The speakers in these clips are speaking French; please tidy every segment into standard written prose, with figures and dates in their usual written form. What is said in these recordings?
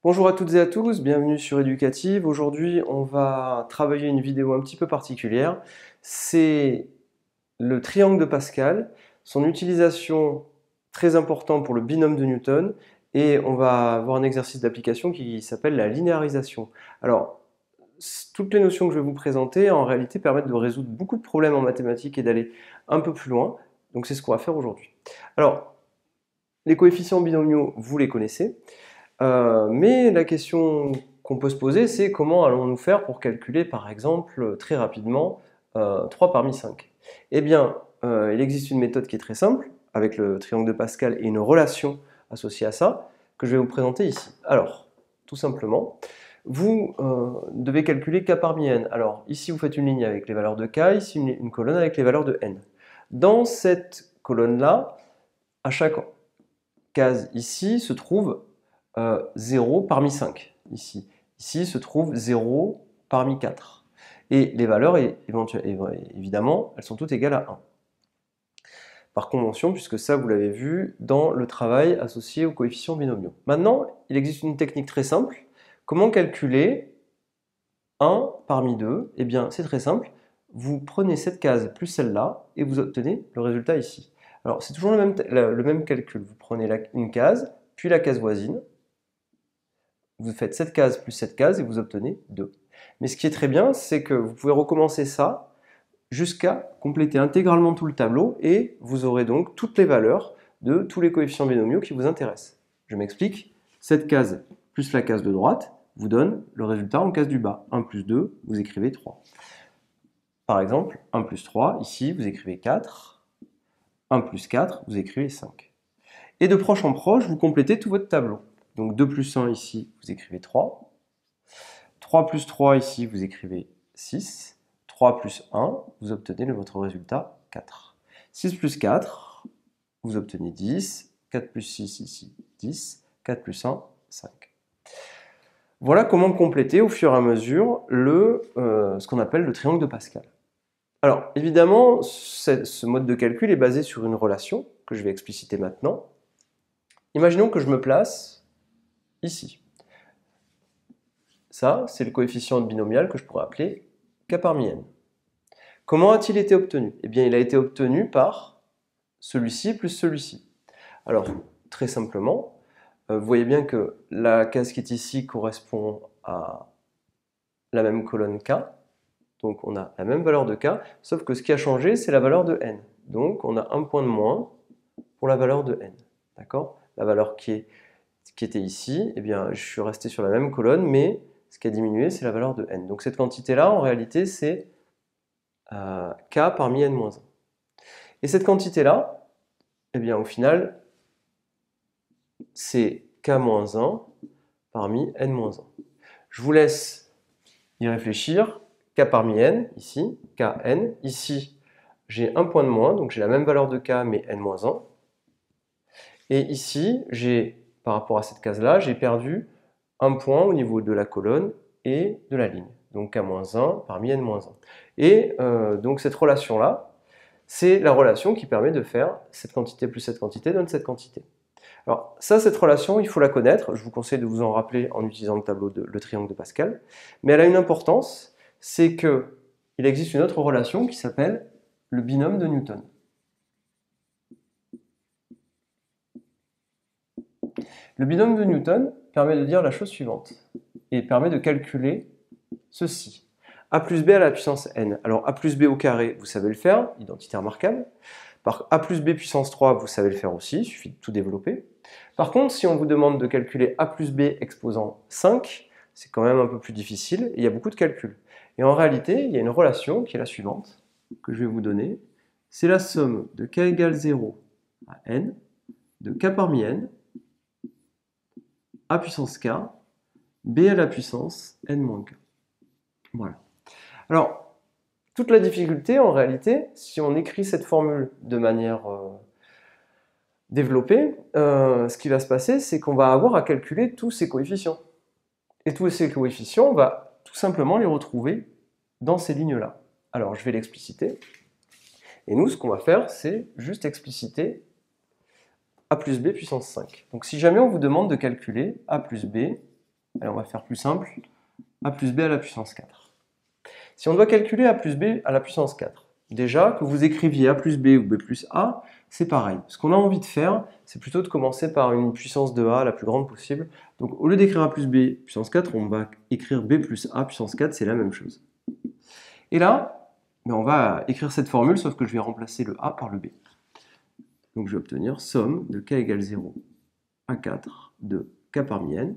Bonjour à toutes et à tous, bienvenue sur Éducative. Aujourd'hui, on va travailler une vidéo un petit peu particulière. C'est le triangle de Pascal, son utilisation très importante pour le binôme de Newton, et on va avoir un exercice d'application qui s'appelle la linéarisation. Alors, toutes les notions que je vais vous présenter, en réalité, permettent de résoudre beaucoup de problèmes en mathématiques et d'aller un peu plus loin. Donc, c'est ce qu'on va faire aujourd'hui. Alors, les coefficients binomiaux, vous les connaissez. Mais la question qu'on peut se poser, c'est comment allons-nous faire pour calculer, par exemple, très rapidement, 3 parmi 5? Eh bien, il existe une méthode qui est très simple, avec le triangle de Pascal et une relation associée à ça, que je vais vous présenter ici. Alors, tout simplement, vous devez calculer k parmi n. Alors, ici, vous faites une ligne avec les valeurs de k, ici, une colonne avec les valeurs de n. Dans cette colonne-là, à chaque case ici se trouve 0 parmi 5, ici. Ici se trouve 0 parmi 4. Et les valeurs, évidemment, elles sont toutes égales à 1. Par convention, puisque ça, vous l'avez vu dans le travail associé aux coefficients binomiaux. Maintenant, il existe une technique très simple. Comment calculer 1 parmi 2? Eh bien, c'est très simple. Vous prenez cette case plus celle-là, et vous obtenez le résultat ici. Alors, c'est toujours le même calcul. Vous prenez une case, puis la case voisine. Vous faites cette case plus cette case et vous obtenez 2. Mais ce qui est très bien, c'est que vous pouvez recommencer ça jusqu'à compléter intégralement tout le tableau et vous aurez donc toutes les valeurs de tous les coefficients binomiaux qui vous intéressent. Je m'explique. Cette case plus la case de droite vous donne le résultat en case du bas. 1 plus 2, vous écrivez 3. Par exemple, 1 plus 3, ici, vous écrivez 4. 1 plus 4, vous écrivez 5. Et de proche en proche, vous complétez tout votre tableau. Donc 2 plus 1 ici, vous écrivez 3. 3 plus 3 ici, vous écrivez 6. 3 plus 1, vous obtenez votre résultat 4. 6 plus 4, vous obtenez 10. 4 plus 6 ici, 10. 4 plus 1, 5. Voilà comment compléter au fur et à mesure ce qu'on appelle le triangle de Pascal. Alors évidemment, ce mode de calcul est basé sur une relation que je vais expliciter maintenant. Imaginons que je me place ici. Ça, c'est le coefficient binomial que je pourrais appeler k parmi n. Comment a-t-il été obtenu? Eh bien, il a été obtenu par celui-ci plus celui-ci. Alors, très simplement, vous voyez bien que la case qui est ici correspond à la même colonne k. Donc, on a la même valeur de k, sauf que ce qui a changé, c'est la valeur de n. Donc, on a un point de moins pour la valeur de n. D'accord? La valeur qui était ici, eh bien, je suis resté sur la même colonne, mais ce qui a diminué, c'est la valeur de n. Donc cette quantité-là, en réalité, c'est k parmi n-1. Et cette quantité-là, eh bien, au final, c'est k-1 parmi n-1. Je vous laisse y réfléchir. K parmi n, ici, kn. Ici, j'ai un point de moins, donc j'ai la même valeur de k, mais n-1. Et ici, par rapport à cette case-là, j'ai perdu un point au niveau de la colonne et de la ligne. Donc k-1 parmi n-1. Et donc cette relation-là, c'est la relation qui permet de faire cette quantité plus cette quantité donne cette quantité. Alors ça, cette relation, il faut la connaître. Je vous conseille de vous en rappeler en utilisant le tableau le triangle de Pascal. Mais elle a une importance, c'est qu'il existe une autre relation qui s'appelle le binôme de Newton. Le binôme de Newton permet de dire la chose suivante et permet de calculer ceci. A plus b à la puissance n. Alors a plus b au carré, vous savez le faire, identité remarquable. Par a plus b puissance 3, vous savez le faire aussi, il suffit de tout développer. Par contre, si on vous demande de calculer a plus b exposant 5, c'est quand même un peu plus difficile et il y a beaucoup de calculs. Et en réalité, il y a une relation qui est la suivante, que je vais vous donner. C'est la somme de k égale 0 à n, de k parmi n, a puissance k, b à la puissance n-k. Voilà. Alors, toute la difficulté, en réalité, si on écrit cette formule de manière développée, ce qui va se passer, c'est qu'on va avoir à calculer tous ces coefficients. Et tous ces coefficients, on va tout simplement les retrouver dans ces lignes-là. Alors, je vais l'expliciter. Et nous, ce qu'on va faire, c'est juste expliciter a plus b puissance 5. Donc, si jamais on vous demande de calculer a plus b Allez, on va faire plus simple. A plus B à la puissance 4. Si on doit calculer A plus B à la puissance 4, déjà, que vous écriviez A plus B ou B plus A, c'est pareil. Ce qu'on a envie de faire, c'est plutôt de commencer par une puissance de A la plus grande possible. Donc au lieu d'écrire A plus B puissance 4, on va écrire B plus A puissance 4, c'est la même chose. Et là, on va écrire cette formule, sauf que je vais remplacer le A par le B. Donc je vais obtenir somme de k égale 0 à 4 de k parmi n,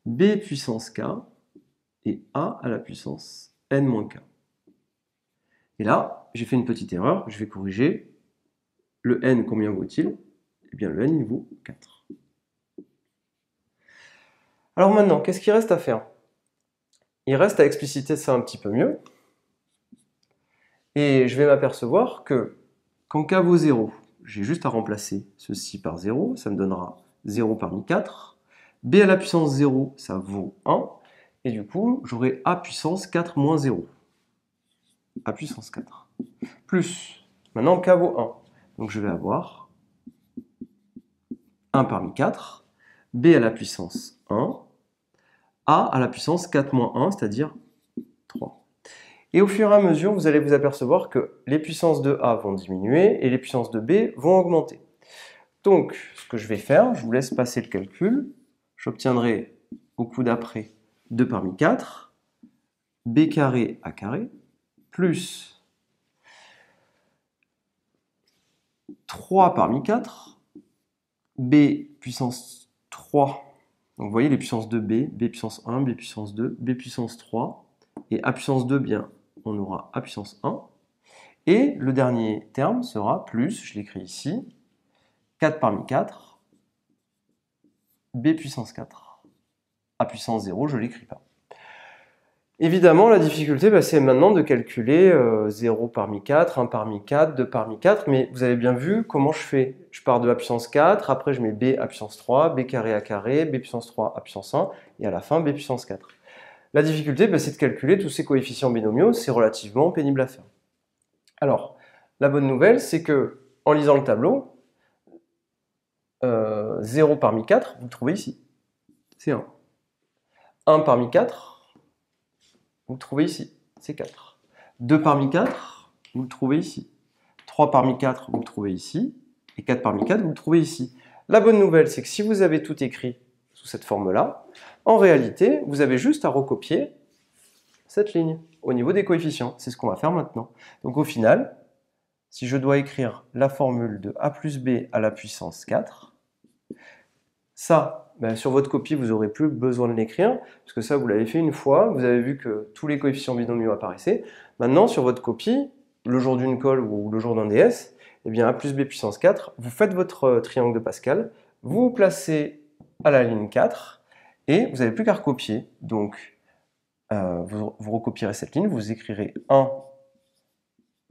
b puissance k et a à la puissance n moins k. Et là, j'ai fait une petite erreur, je vais corriger. Le n, combien vaut-il? Eh bien, le n, il vaut 4. Alors maintenant, qu'est-ce qu'il reste à faire? Il reste à expliciter ça un petit peu mieux. Et je vais m'apercevoir que quand k vaut 0, j'ai juste à remplacer ceci par 0, ça me donnera 0 parmi 4. B à la puissance 0, ça vaut 1. Et du coup, j'aurai A puissance 4 moins 0. A puissance 4. Plus, maintenant k vaut 1. Donc je vais avoir 1 parmi 4. B à la puissance 1. A à la puissance 4 moins 1, c'est-à-dire 3. Et au fur et à mesure, vous allez vous apercevoir que les puissances de A vont diminuer et les puissances de B vont augmenter. Donc, ce que je vais faire, je vous laisse passer le calcul. J'obtiendrai au coup d'après 2 parmi 4, B carré A carré, plus 3 parmi 4, B puissance 3. Donc vous voyez les puissances de B puissance 1, B puissance 2, B puissance 3. Et A puissance 2, bien, on aura A puissance 1. Et le dernier terme sera plus, je l'écris ici, 4 parmi 4, B puissance 4. A puissance 0, je ne l'écris pas. Évidemment, la difficulté, c'est maintenant de calculer 0 parmi 4, 1 parmi 4, 2 parmi 4, mais vous avez bien vu comment je fais. Je pars de A puissance 4, après je mets B A puissance 3, B carré A carré, B puissance 3 A puissance 1, et à la fin B puissance 4. La difficulté, c'est de calculer tous ces coefficients binomiaux, c'est relativement pénible à faire. Alors, la bonne nouvelle, c'est que en lisant le tableau, 0 parmi 4, vous le trouvez ici, c'est 1. 1 parmi 4, vous le trouvez ici, c'est 4. 2 parmi 4, vous le trouvez ici. 3 parmi 4, vous le trouvez ici. Et 4 parmi 4, vous le trouvez ici. La bonne nouvelle, c'est que si vous avez tout écrit sous cette forme-là, en réalité, vous avez juste à recopier cette ligne au niveau des coefficients. C'est ce qu'on va faire maintenant. Donc au final, si je dois écrire la formule de A plus B à la puissance 4, ça, sur votre copie, vous n'aurez plus besoin de l'écrire, parce que ça, vous l'avez fait une fois, vous avez vu que tous les coefficients binomiaux apparaissaient. Maintenant, sur votre copie, le jour d'une colle ou le jour d'un DS, eh bien, A plus B puissance 4, vous faites votre triangle de Pascal, vous vous placez à la ligne 4, et vous n'avez plus qu'à recopier. Donc, vous recopierez cette ligne, vous écrirez 1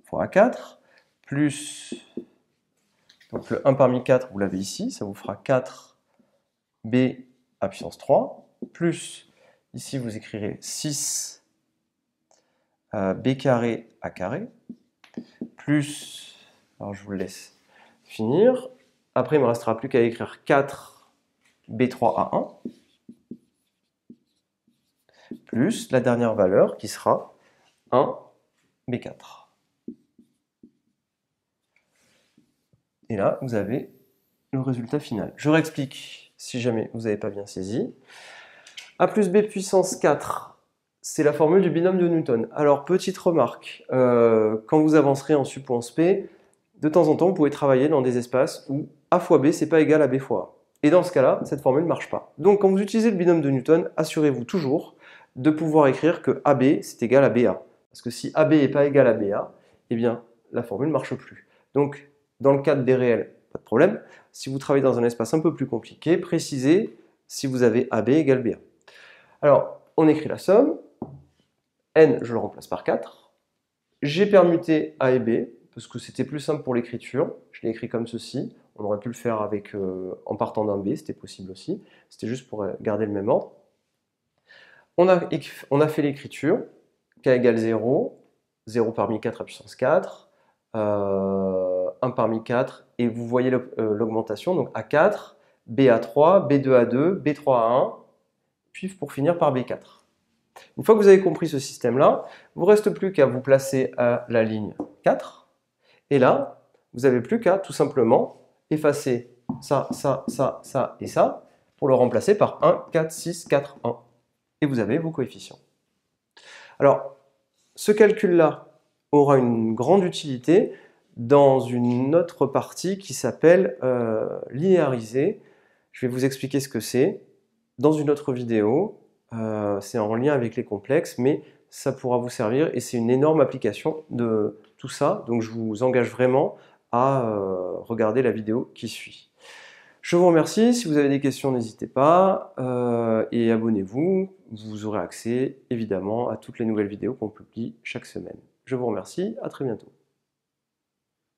fois A4, plus, donc le 1 parmi 4, vous l'avez ici, ça vous fera 4 B à puissance 3, plus, ici vous écrirez 6 B carré A carré, plus, alors je vous le laisse finir, après il ne me restera plus qu'à écrire 4 B3A1, plus la dernière valeur qui sera 1 B4. Et là, vous avez le résultat final. Je réexplique si jamais vous n'avez pas bien saisi. A plus B puissance 4, c'est la formule du binôme de Newton. Alors, petite remarque, quand vous avancerez en sup ou en spé, de temps en temps, vous pouvez travailler dans des espaces où A fois B, c'est pas égal à B fois A. Et dans ce cas-là, cette formule ne marche pas. Donc, quand vous utilisez le binôme de Newton, assurez-vous toujours de pouvoir écrire que AB, c'est égal à BA. Parce que si AB n'est pas égal à BA, eh bien, la formule ne marche plus. Donc, dans le cadre des réels, pas de problème. Si vous travaillez dans un espace un peu plus compliqué, précisez si vous avez AB égale BA. Alors, on écrit la somme. N, je le remplace par 4. J'ai permuté A et B, parce que c'était plus simple pour l'écriture. Je l'ai écrit comme ceci. On aurait pu le faire avec, en partant d'un B, c'était possible aussi. C'était juste pour garder le même ordre. On a fait l'écriture. K égale 0. 0 parmi 4 à puissance 4. 1 parmi 4, et vous voyez l'augmentation, donc A4, B à 3, B2 à 2, B3 à 1, puis pour finir par B4. Une fois que vous avez compris ce système-là, il ne vous reste plus qu'à vous placer à la ligne 4. Et là, vous n'avez plus qu'à tout simplement effacer ça, ça, ça, ça et ça pour le remplacer par 1, 4, 6, 4, 1. Et vous avez vos coefficients. Alors, ce calcul-là aura une grande utilité dans une autre partie qui s'appelle linéariser. Je vais vous expliquer ce que c'est dans une autre vidéo. C'est en lien avec les complexes, mais ça pourra vous servir et c'est une énorme application de tout ça. Donc je vous engage vraiment à regarder la vidéo qui suit. Je vous remercie. Si vous avez des questions, n'hésitez pas et abonnez-vous. Vous aurez accès évidemment à toutes les nouvelles vidéos qu'on publie chaque semaine. Je vous remercie. À très bientôt.